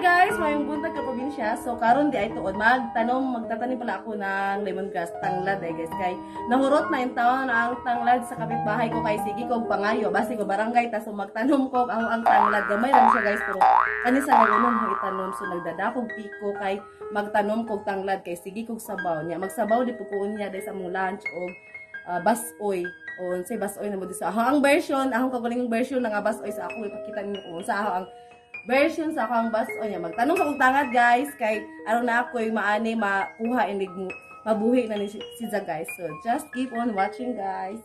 guys, mayong buntag ka probinsya. So karon di ay tuod magtatanim pala ako ng lemongrass tanglad guys kay nahurot na yung taon ang tanglad sa kapitbahay ko kay sige kog pangayo basi ko barangay ta so magtanom ko ang tanglad gamay lang siya guys pero ani sa nagunon ho itanom so nagdadakog piko kay magtanom kog tanglad kay sige kog sabaw niya magsabaw di pukuon niya dahil sa mong lunch o basoy o say basoy na mo di sa ang version ahong kagalingong version nga basoy sa ako ipakita ninyo kung sa ang version sa akong bus o niya magtanong sa kong tangad guys kay aron na ako'y maani makuha and mabuhi na ni siya guys so just keep on watching guys.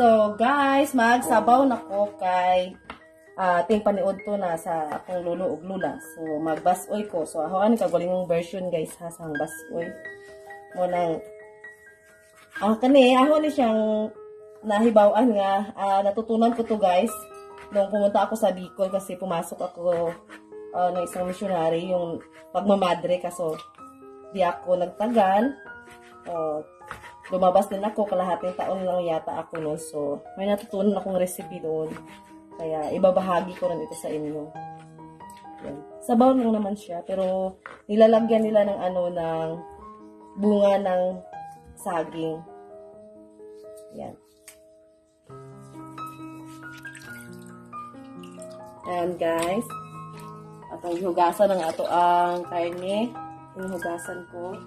So guys, magsabaw na ko kay ating paniod to na sa akong lulo ug lula. So magbasoy ko. So ahoan kagulingong version guys ha sang basoy. Mo nang kani ahon ni siyang nahibaw-an nga natutunan ko to guys nung pumunta ako sa Bicol kasi pumasok ako ng isang missionary yung pagmamadre kaso di ako nagtagal. Lumabas din ako, kalahating taon lang yata ako noon. So, may natutunan akong recipe doon. Kaya, ibabahagi ko rin ito sa inyo. Yan. Sabaw lang naman siya. Pero, nilalagyan nila ng ng bunga ng saging. Yan. Ayan guys. At ang hugasan ng ato ang karne. Yung hugasan ko.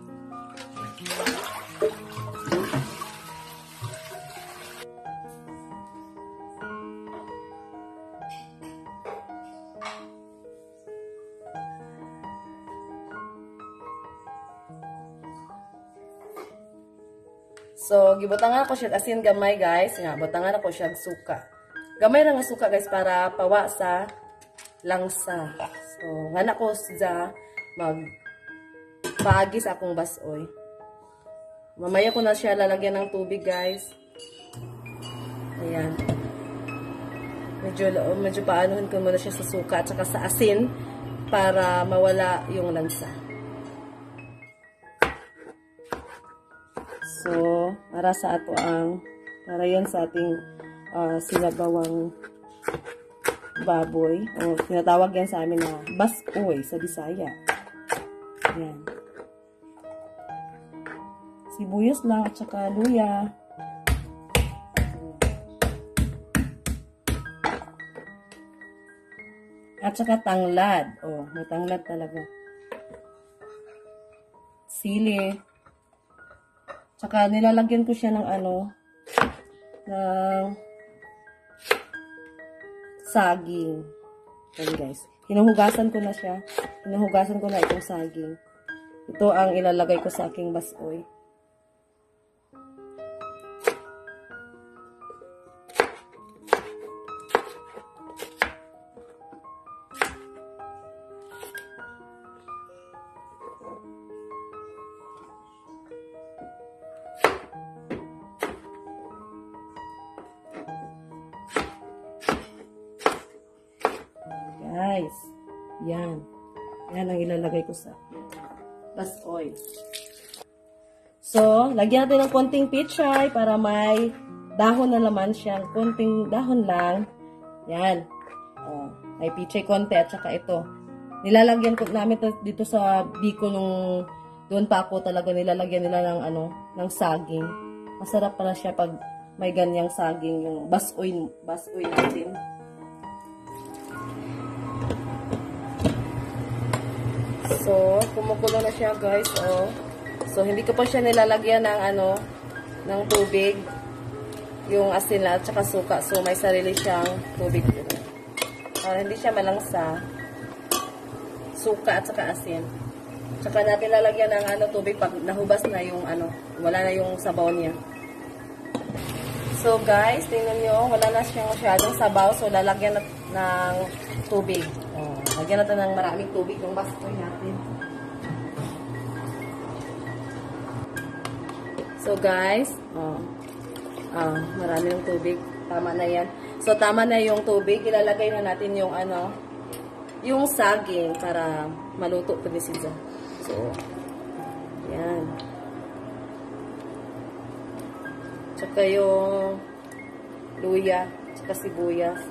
So, gibutangan ako siya asin gamay guys. Nga, butangan ako siya suka. Gamay na nga suka guys para pawa sa langsa. So, nga na ko siya magpaagi sa akong basoy. Mamaya ko na siya lalagyan ng tubig guys. Ayan. Medyo paanuhin ko muna siya sa suka at saka sa asin para mawala yung lansa. So, para yan sa ating sinabawang baboy. O, tinatawag yan sa amin na baskoy sa Bisaya. Yan. Sibuyas lang at saka luya. At saka tanglad. Oh, may tanglad talaga. Sili. Tsaka nilalagyan ko siya ng ng saging. Ayan guys. Hinuhugasan ko na siya. Hinuhugasan ko na itong saging. Ito ang ilalagay ko sa aking basoy. Guys, yan. Yan ang ilalagay ko sa basoy. So, lagyan natin ng konting pichay para may dahon na laman siya. Konting dahon lang. Yan. Oh, may pichay konti at saka ito. Nilalagyan ko namin dito sa biko nung doon pa ako talaga nilalagyan nila ng ng saging. Masarap pala siya pag may ganyang saging, yung basoy natin. So, kumukulo na siya, guys, oh. So, hindi ko pa siya nilalagyan ng ng tubig. Yung asin at saka suka. So, may sarili siyang tubig. Para hindi siya malangsa. Suka at saka asin. Tsaka natin lalagyan ng tubig pag nahubas na yung wala na yung sabaw niya. So, guys, tingnan nyo, wala na siyang masyadong sabaw. So, lalagyan ng tubig. Oh, lagyan natin ng maraming tubig yung basoy natin. So, guys, marami ng tubig. Tama na yan. So, tama na yung tubig. Ilalagay na natin yung yung saging para maluto po ni Siza. So, yan. Tsaka yung luya, tsaka sibuyas.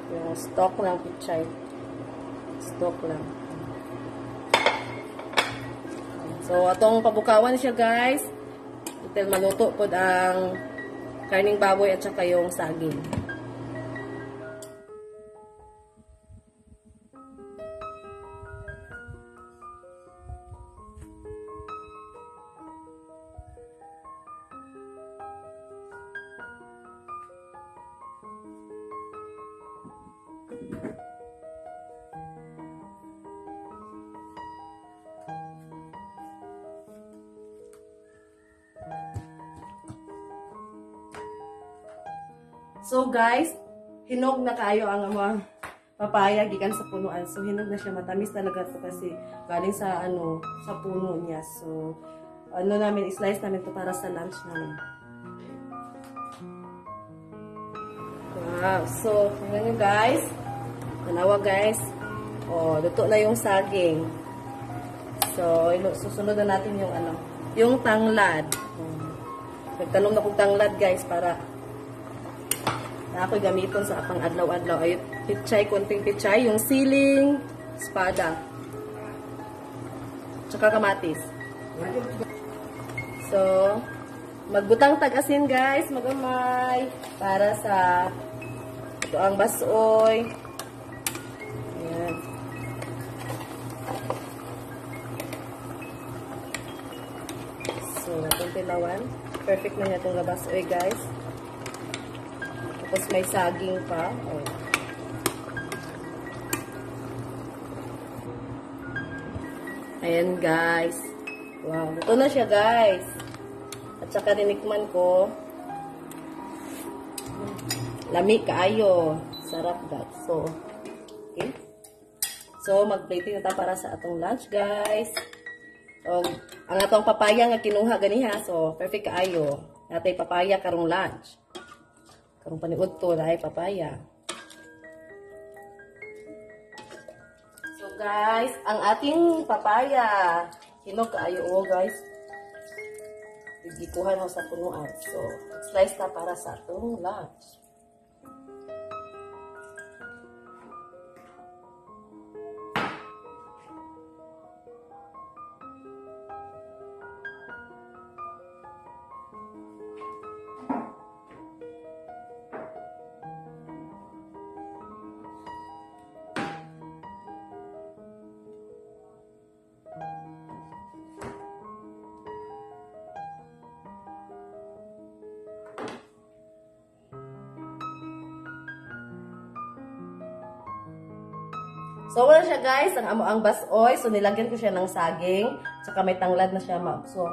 Yung stock ng pichay. Stock lang. So, atong pabukawan siya, guys. Until maluto po ang karning baboy at saka yung saging. So guys, hinog na kayo ang mga papaya gikan sa punuan. So hinog na siya, matamis talaga to kasi galing sa sa puno niya. So namin i-slice namin to para sa lunch namin. Wow, so tingnan niyo guys. Tanawa guys. Oh, luto na yung saging. So susunod na natin yung yung tanglad. Nagtalong na kong tanglad guys para ako'y gamiton sa apang adlaw-adlaw. Ay, pichay, konting pichay. Yung siling, espada. Tsaka kamatis. So, magbutang tag-asin guys, magamay. Para sa ito ang basoy. Ayan. So, itong tilawan. Perfect na niya itong basoy guys. Tapos may saging pa. Oh. Ayan guys. Wow. Ito na siya guys. At saka tinikman ko. Lami kaayo. Sarap guys. So, okay. So, mag-plating na ta para sa atong lunch guys. So, ang atong papaya nga kinuha ganiha. So, perfect kaayo. Natay papaya karong lunch. Karong paniud to na ay papaya. So Guys, ang ating papaya. Hinog kaayo guys. Gikuhan ho sa punuan. So, slice ta para sa atong lunch. So, wala siya guys, ang amo ang basoy. So, nilagyan ko siya ng saging. Tsaka may tanglad na siya. So,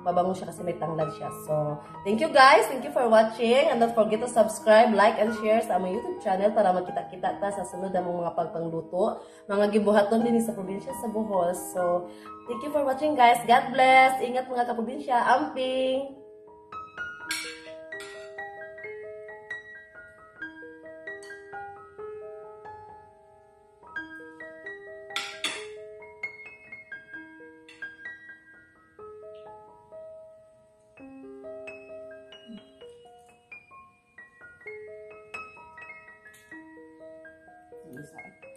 mabango siya kasi may tanglad siya. So, thank you guys. Thank you for watching. And don't forget to subscribe, like, and share sa among YouTube channel para magkita-kita ta sa sunod among mga pagpangluto. Mga gibuhaton din sa probinsya sa Bohol. So, thank you for watching guys. God bless. Ingat mga kaprobinsya. Amping! Isa.